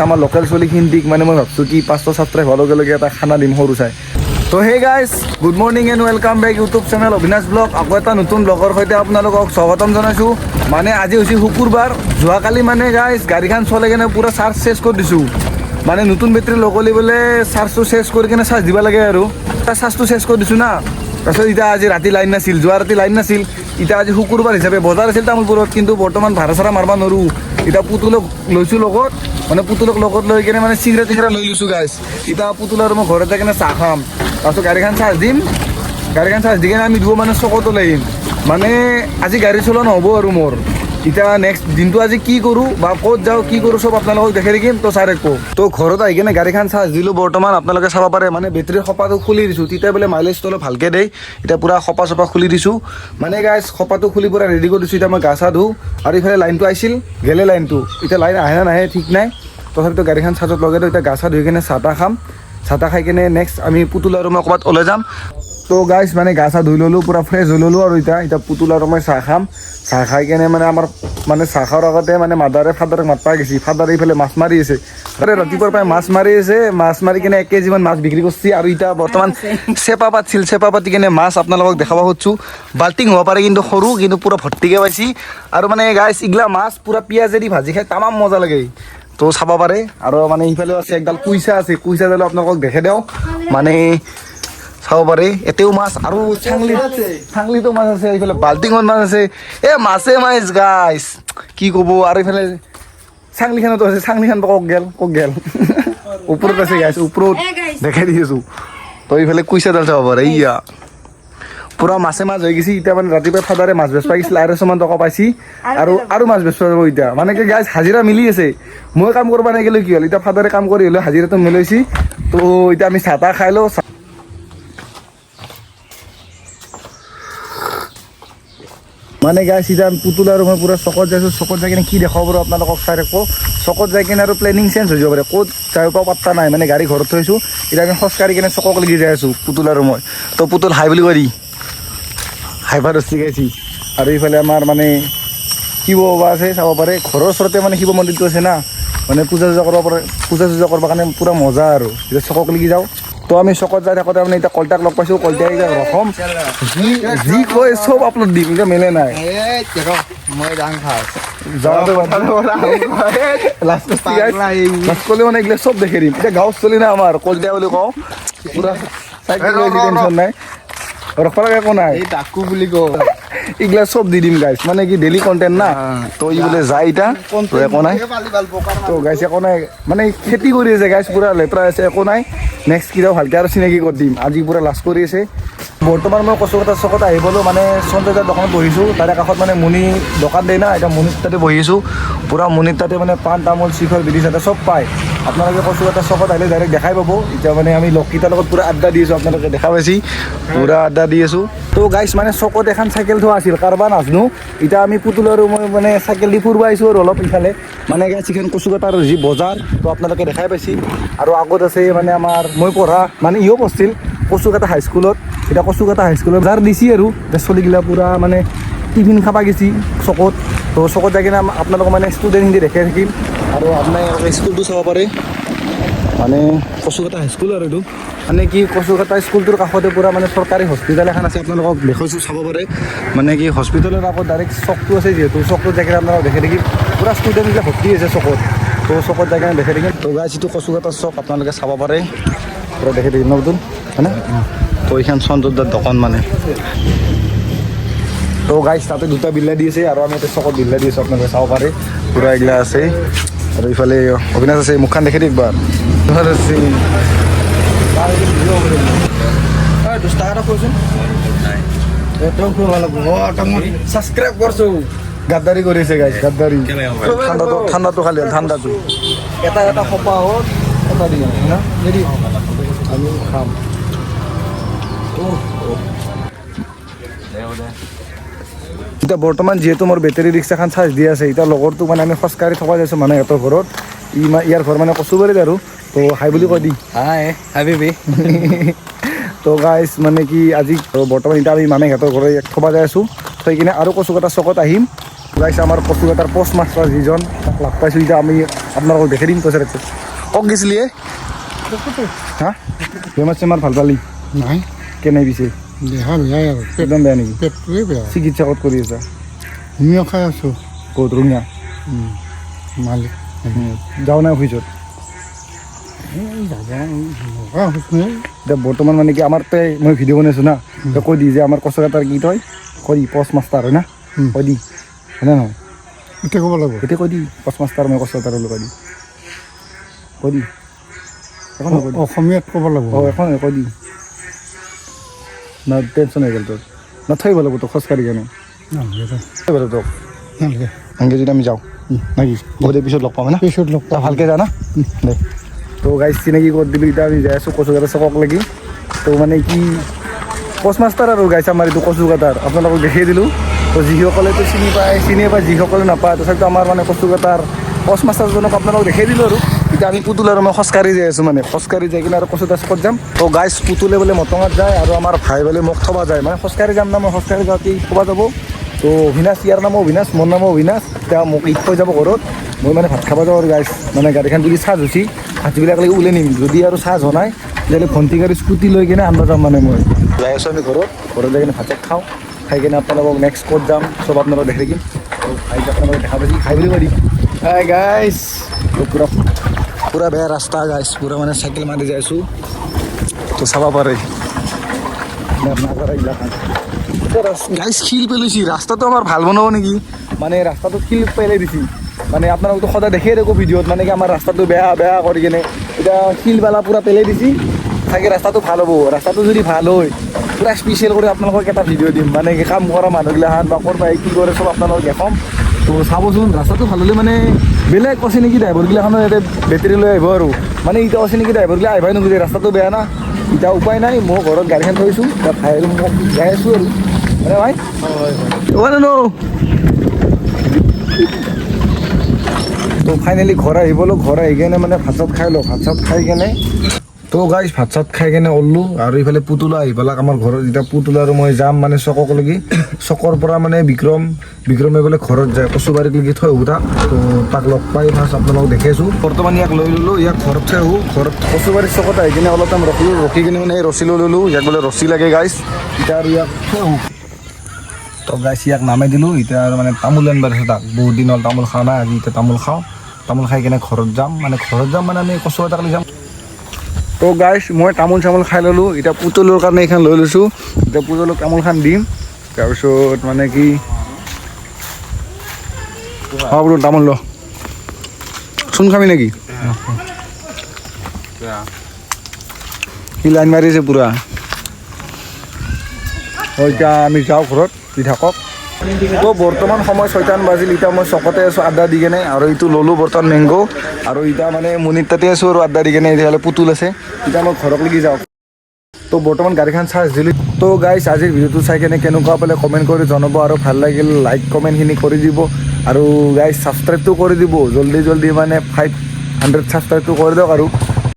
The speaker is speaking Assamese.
আমাৰ লোকেল চলি হিন্দীক মানে মই ভাবছোঁ কি 500 ছাত্ৰাই হোৱাৰ লগে লগে এটা খানা দিম সৰু চাই। তো hey guys, good morning and welcome back YouTube channel Abinash blog. আকৌ এটা নতুন ব্লগৰ সৈতে আপোনালোকক স্বাগতম জনাইছোঁ। মানে আজি হৈছে শুকুৰবাৰ। যোৱাকালি মানে গাইজ গাড়ীখন চলাই কিনে পূৰা চাৰ্জ চেছ কৰি দিছোঁ। মানে নতুন বেটেৰী লগালে বোলে চাৰ্জটো চেছ কৰি কিনে চাৰ্জ দিব লাগে আৰু চাৰ্জটো চেছ কৰি দিছোঁ না। তাৰপিছত এতিয়া আজি ৰাতি লাইন নাছিল, যোৱা ৰাতি লাইন নাছিল। এতিয়া আজি শুকুৰবাৰ হিচাপে বজাৰ আছিল তামোলপুৰত, কিন্তু বৰ্তমান ভাড়া চাড়া মাৰিব নোৱাৰোঁ। এতিয়া পুতুলক লৈছোঁ লগত, মানে পুতুলক লগত লৈ কিনে মানে চিগৰা টিগৰা লৈ লৈছোঁ গাইজ। এতিয়া পুতুল আৰু মই ঘৰতে কিনে চাহ খাম, তাৰপিছত গাড়ীখন চাৰ্জ দিম। গাড়ীখন চাৰ্জ দি কিনে আমি দুয়ো মানে চকত ওলাই আহিম। মানে আজি গাড়ী চলোৱা নহ'ব আৰু মোৰ। এতিয়া নেক্সট দিনটো আজি কি কৰোঁ বা ক'ত যাওঁ কি কৰোঁ চব আপোনালোকক দেখাই থাকিম। তো চাই ৰাখিব। তো ঘৰত আহি কিনে গাড়ীখন চাৰ্জ দিলোঁ। বৰ্তমান আপোনালোকে চাব পাৰে মানে বেটেৰীৰ খপাটো খুলি দিছোঁ, তেতিয়া বোলে মাইলেজটো অলপ ভালকৈ দেই। এতিয়া পূৰা খপা চপা খুলি দিছোঁ। মানে গাইজ খপাটো খুলি পূৰা ৰেডি কৰি দিছোঁ। এতিয়া মই গা চা ধুওঁ, আৰু ইফালে লাইনটো আহিছিল, গেলে লাইনটো। এতিয়া লাইন আহে নে নাহে ঠিক নাই। তথাপিতো গাড়ীখন চাৰ্জত লগাই দিওঁ। এতিয়া গা চা ধুই কিনে চাহ তাহ খাম। চাহ তাহ খাই কিনে নেক্সট আমি পুতুল আৰু মই ক'ৰবাত ওলাই যাম। তো গাইজ মানে গা চা ধুই ল'লোঁ, পূৰা ফ্ৰেছ হৈ ল'লোঁ। আৰু এতিয়া পুতুল আৰু মই চাহ খাম। চাহ খাই কেনে মানে আমাৰ মানে চাহ খোৱাৰ আগতে মানে মাদাৰে ফাদাৰক মাতবা গৈছে। ফাদাৰে এইফালে মাছ মাৰি আছে। আৰে ৰাতিপুৱাৰ পৰাই মাছ মাৰি আছে। মাছ মাৰি কিনে 1 কেজিমান মাছ বিক্ৰী কৰিছে। আৰু এতিয়া বৰ্তমান চেপা পাতছিল, চেপা পাতি কিনে মাছ আপোনালোকক দেখাব খুজিছোঁ। বাল্টিং হ'ব পাৰে কিন্তু সৰু, কিন্তু পূৰা ভৰ্তিকৈ পাইছি। আৰু মানে গাইজ এইগিলা মাছ পূৰা পিঁয়াজেদি ভাজি খাই তামাম মজা লাগে। তো চাব পাৰে। আৰু মানে ইফালেও আছে একডাল কুইচা আছে, কুইচাডালো আপোনালোকক দেখাই দিওঁ। মানে চাব পাৰে এতেও মাছ, আৰু চাংলিতো মাছ আছে, এইফালে বাল্টিঙত মাছ আছে। মাছে মাছ গাইজ, কি ক'ব। আৰু এইফালে চাংলিখনতো আছে, চাংলিখন কক গেল ওপৰত আছে গাইজ, ওপৰত দেখাই দি আছোঁ। তো এইফালে কুইচাডাল চাব পাৰে, ইয়া পূৰা মাছে মাছ হৈ গৈছে। এতিয়া মানে ৰাতিপুৱা ফাদাৰে মাছ বেচবা গৈছিল, 250 টকা পাইছি। আৰু মাছ বেচবা যাব এতিয়া। মানে কি গাইজ হাজিৰা মিলি আছে। মই কাম কৰিব নাগিলে কি হ'ল, এতিয়া ফাদাৰে কাম কৰি হ'লেও হাজিৰাটো মিলাইছি। তো এতিয়া আমি চাহ তাহ খাই লওঁ। মানে গাইজ এতিয়া পুতুল আৰু মই পূৰা চকত যাইছোঁ। চকত যাই কিনে কি দেখাব পাৰোঁ আপোনালোকক চাই ৰাখিব। চকত যাই কিনে আৰু প্লেনিং চেঞ্জ হৈ যাব পাৰে, ক'ত যাই পাওঁ পাত্তা নাই। মানে গাড়ী ঘৰত থৈছোঁ, এতিয়া আমি খোজকাঢ়ি কিনে চকক লাগি যাই আছোঁ পুতুল আৰু মই। তো পুতুল হাই বুলি কৈ দি হাইফা দস্তি গাইছি। আৰু এইফালে আমাৰ মানে শিৱ বাবা আছে, চাব পাৰে। ঘৰৰ ওচৰতে মানে শিৱ মন্দিৰটো আছে না, মানে পূজা চূজা কৰিব পাৰে। পূজা চূজা কৰিবৰ কাৰণে পূৰা মজা। আৰু এতিয়া চকক লাগি যাওঁ। তো আমি চকত যাই থাকোঁতে মানে এতিয়া কলতাক লগ পাইছোঁ। কলতাই এতিয়া ৰখম যি কয় চব আপলোড দিম, এতিয়া মেলে নাই। মই যাং খাই যাওঁতে লাষ্ট ক'লে মানে এইগিলা চব দেখি দিম। এতিয়া গাঁৱত চলি না আমাৰ কলতিয়া বুলি কওঁ, পূৰা চাইকেল টেনশ্যন নাই, ৰখব লাগে একো নাই। এই তাকু বুলি কওঁ, এইগিলা চব দি দিম গাইজ, মানে কি ডেইলি কণ্টেণ্ট না। তো ই বোলে যায় এতিয়া, তো একো নাই। তো গাইজ একো নাই, মানে খেতি কৰি আছে গাইজ, পূৰা লেতেৰা আছে, একো নাই। নেক্সট কিটাও ভালকৈ আৰু চিনাকি কৰি দিম। আজি পূৰা লাষ্ট কৰি আছে। বৰ্তমান মই কচুকটা চকত আহি পালোঁ। মানে সঞ্জয়দাৰ দোকানত বহিছোঁ, তাৰে কাষত মানে মুনি দোকান দিয়ে না। এতিয়া মুনিৰ তাতে বহিছোঁ, পূৰা মুনিৰ তাতে মানে পাণ তামোল শিখৰ বিধি চাতে চব পায়। আপোনালোকে কচুকটা চকত আহিলে ডাইৰেক্ট দেখাই পাব। এতিয়া মানে আমি লগকেইটাৰ লগত পূৰা আড্ডা দি আছোঁ, আপোনালোকে দেখা পাইছি, পূৰা আড্ডা দি আছোঁ। তো গাইজ মানে চকত এখন চাইকেল থোৱা আছিল, কাৰোবাৰ নাজানো। এতিয়া আমি পুতুল আৰু মই মানে চাইকেল দি ফুৰিব আহিছোঁ আৰু অলপ ইফালে। মানে গাইজ এইখন কচুকটাৰ যি বজাৰ, তো আপোনালোকে দেখাই পাইছি। আৰু আগত আছে মানে আমাৰ মই পঢ়া মানে ইও পঢ়ছিল কচুকটা হাইস্কুলত। এতিয়া কচুকটা হাইস্কুলত যাৰ দিছি আৰু চলিগিলা পূৰা মানে টিফিন খাব গেছি চকত। তো চকত যাই কিনে আপোনালোকক মানে ষ্টুডেণ্টখিনি দেখাই থাকিম। আৰু আপোনাৰ স্কুলটো চাব পাৰে, মানে কচুকটা হাইস্কুল। আৰু এইটো মানে কি কচুকটা স্কুলটোৰ কাষতে পূৰা মানে চৰকাৰী হস্পিটেল এখন আছে, আপোনালোকক দেখাইছোঁ চাব পাৰে। মানে কি হস্পিটেলৰ আগত ডাইৰেক্ট চকটো আছে, যিহেতু চকটোত যাই কিনে আপোনালোকক দেখাই থাকিম। পূৰা ষ্টুডেণ্টবিলাক ভৰ্তি আছে চকত, তো চকত যাই কিনে দেখাই থাকিম। তো গাইজ এইটো কচুকটা চক, আপোনালোকে চাব পাৰে, পূৰা দেখাই থাকিম নতুন হয়নে। তো এইখন সঞ্জয়দাৰ দোকান মানে। তো গাইজ তাতে দুটা বিল্লা দি আছে, আৰু আমি ইয়াতে চকত বিল্লা দি আছোঁ, আপোনালোকে চাব পাৰে। পূৰা এইগিলা আছে। আৰু ইফালে অবিনাশ আছে, মুখখন দেখি দিম একবাৰ আছে। 10 টাকাটা কৈছোন সাবস্ক্রাইব করছো। গাদ্দারি করেছে গাইজ, গাদ্দারি। ঠান্ডাটো খালি ঠান্ডাটো এটা খপা হোক, এটা দিন না রেডি আমি খাম। এতিয়া বৰ্তমান যিহেতু মোৰ বেটেৰী ৰিক্সাখন চাৰ্জ দি আছে, এতিয়া লগৰটো মানে আমি খোজকাঢ়ি থকা যাইছোঁ মানে সিহঁতৰ ঘৰত। ইয়াৰ ঘৰ মানে কচুবাৰীত আৰু। তো হাই বুলি কৈ দি হাই হাবিবি। তো গাইজ মানে কি আজি বৰ্তমান এতিয়া আমি মানে সিহঁতৰ ঘৰত থবা যাই আছোঁ, থৈ কিনে আৰু কচুকটা চকত আহিম। গাইছ আমাৰ কচুকাটাৰ পোষ্ট মাষ্টাৰ যিজন তাক লগ পাইছোঁ এতিয়া আমি আপোনালোকক দেখাই দিম কৈছে ৰাখছে কক গেছিলি হা বেমাৰ চেমাৰ ভাল পালি নাই কেনে পিছে দেহা বেয়াই আৰু একদম বেয়া নেকি পেটটোৱে বেয়া চিকিৎসা ক'ত কৰি আছা হোমিও খাই আছোঁ ক'ত ৰঙিয়া মালিক যাওঁ নাই অফিচত যাব লগা হৈছে এতিয়া বৰ্তমান মানে কি আমাৰ মই ভিডিঅ' বনাইছোঁ না এতিয়া কৈ দি যে আমাৰ কচুকাটাৰ কি তই কৈ দি পোষ্ট মাষ্টাৰ হয় না কৈ দি হয়নে নহয় এতিয়া ক'ব লাগিব এতিয়া কৈ দি পোষ্ট মাষ্টাৰ মই কচুকাটাৰ কৈ দি কৈ দি এখন কৈ দি অসমীয়াত ক'ব লাগিব অঁ এখন কৈ দি না টেনশ্যন হৈ গ'ল তোৰ নথৰিব লাগিব তোক খোজকাঢ়ি কেনে নালাগে তোক নালাগে এনেকৈ যদি আমি যাওঁ নাকি বহুত দেৰি পিছত লগ পাম না পিছত লগ তই ভালকৈ জা না দে তো গাইজ চিনাকি কৰি দিলোঁ এতিয়া আমি যাই আছোঁ কচুকাটাৰ চকক লাগি তো মানে কি পোষ্ট মাষ্টাৰ আৰু গাইছ আমাৰ এইটো কচুকাটাৰ আপোনালোকক দেখাই দিলোঁ তো যিসকলেতো চিনি পায় যিসকলে নাপায় তথাপিতো আমাৰ মানে কচুকাটাৰ পোষ্ট মাষ্টাৰজনক আপোনালোকক দেখাই দিলোঁ আৰু এতিয়া আমি পুতুল আৰু মই খোজকাঢ়ি যাই আছোঁ মানে খোজকাঢ়ি যাই কিনে আৰু কচুকাটাৰ চকত যাম তো গাইজ পুতুলে বোলে মটঙত যায় আৰু আমাৰ ভাই বোলে মোক থবা যায় মানে খোজকাঢ়ি যাম না মই খোজকাঢ়ি যাওঁতে থবা যাব তো অভিনাশ ইয়াৰ নামো অভিনাশ মোৰ নামো অভিনাশ তেওঁ মোক ঈদ থৈ যাব ঘৰত মই মানে ভাত খাব যাওঁ আৰু গাইছ মানে গাড়ীখন যদি চাৰ্জ হৈছে হাতীবিলাক লাগি ওলাই নিম যদি আৰু চাৰ্জ হোৱা নাই তেতিয়াহ'লে ভণ্টি গাড়ী স্কুটি লৈ কিনে আনিব যাম মানে মই যাই আছোঁ আমি ঘৰত যাই কিনে ভাত খাওঁ খাই কিনে আপোনালোকক নেক্সট ক'ত যাম চব আপোনালোকক দেখাই দিম আপোনালোকক দেখা পাইছি খাই বুলি কৈ দিম হাই গাইছ পুৰা বেয়া ৰাস্তা গাইছ পুৰা মানে চাইকেল মাৰি যাই আছোঁ তো চাব পাৰে গাইছ শিল পেলাইছি ৰাস্তাটো আমাৰ ভাল বনাব নেকি মানে ৰাস্তাটোত শিল পেলাই দিছি মানে আপোনালোকতো সদায় দেখিয়ে থাকোঁ ভিডিঅ'ত মানে কি আমাৰ ৰাস্তাটো বেয়া কৰি কিনে এতিয়া শিল বালা পূৰা পেলাই দিছি চাগে ৰাস্তাটো ভাল হ'ব ৰাস্তাটো যদি ভাল হয় পূৰা স্পেচিয়েল কৰি আপোনালোকক এটা ভিডিঅ' দিম মানে কি কাম কৰা মানুহগিলাখান বা ক'ৰবাত কি কৰে চব আপোনালোকক দেখাম তো চাবচোন ৰাস্তাটো ভাল হ'লে মানে বেলেগ অচিনাকি ড্ৰাইভাৰগিলাখনৰ ইয়াতে বেটেৰী লৈ আহিব আৰু মানে এতিয়া অচিনাকি ড্ৰাইভাৰগিলা আহিবই নোখোজে ৰাস্তাটো বেয়া না এতিয়া উপায় নাই মই ঘৰত গাড়ীখন থৈছোঁ এতিয়া ভাই আৰু মোক যাই আছোঁ আৰু মানে ভাই হয় ন তো ফাইনেলি ঘৰ আহিবলৈ ঘৰ আহি কেনে মানে ভাত চাত খাই লওঁ ভাত চাত খাই কেনে তো গাইছ ভাত চাত খাই কেনে ওললোঁ আৰু ইফালে পুতুলা আহি পেলাক আমাৰ ঘৰত যেতিয়া পুতুলা আৰু মই যাম মানে চককলৈকে চকৰ পৰা মানে বিক্ৰমে বোলে ঘৰত যায় কচুবাৰীত লাগি থৈ আহোঁ তো তাক লগ পাই ফাৰ্ষ্ট আপোনালোকক দেখাইছোঁ বৰ্তমান ইয়াক লৈ ল'লোঁ ইয়াক ঘৰত থৈ আহোঁ ঘৰত কচুবাৰীৰ চকত আহি কিনে অলপ টাইম ৰখি কিনে মানে এই ৰছী লৈ ল'লোঁ ইয়াক বোলে ৰছী লাগে গাইছ এতিয়া আৰু ইয়াক থৈ আহোঁ তো গাইছ ইয়াক নামাই দিলোঁ এতিয়া আৰু মানে তামোল আনিব আছে তাক বহুত দিন হ'ল তামোল খোৱা নাই আজি এতিয়া তামোল খাওঁ তামোল খাই কিনে ঘৰত যাম মানে আমি কচুকাটাক লৈ যাম তো গাইছ মই তামোল চামোল খাই ল'লোঁ এতিয়া পুতুলৰ কাৰণে এইখন লৈ লৈছোঁ এতিয়া পুতুলক তামোলখন দিম তাৰপিছত মানে কি অঁ বোলো তামোল ল চোন খাবি নেকি সি লাইন মাৰিছে পূৰা এতিয়া আমি যাওঁ ঘৰত দি থাকক তো বৰ্তমান সময় 6টা বাজিল এতিয়া মই চকতে আছোঁ আড্ডা দি কেনে আৰু এইটো ল'লোঁ বৰ্তমান মেংগ' আৰু এতিয়া মানে মুনিৰ তাতে আছোঁ আৰু আড্ডা দি কেনে এতিয়াহ'লে পুতুল আছে এতিয়া মই ঘৰত লাগি যাওঁ তো বৰ্তমান গাড়ীখন চাৰ্জ দিলোঁ তো গাইছ আজিৰ ভিডিঅ'টো চাই কেনে কেনেকুৱা পালে কমেণ্ট কৰি জনাব আৰু ভাল লাগিল লাইক কমেণ্টখিনি কৰি দিব আৰু গাইছ ছাবস্ক্ৰাইবটো কৰি দিব জল্দি মানে 500 ছাবস্ক্ৰাইবটো কৰি দিয়ক আৰু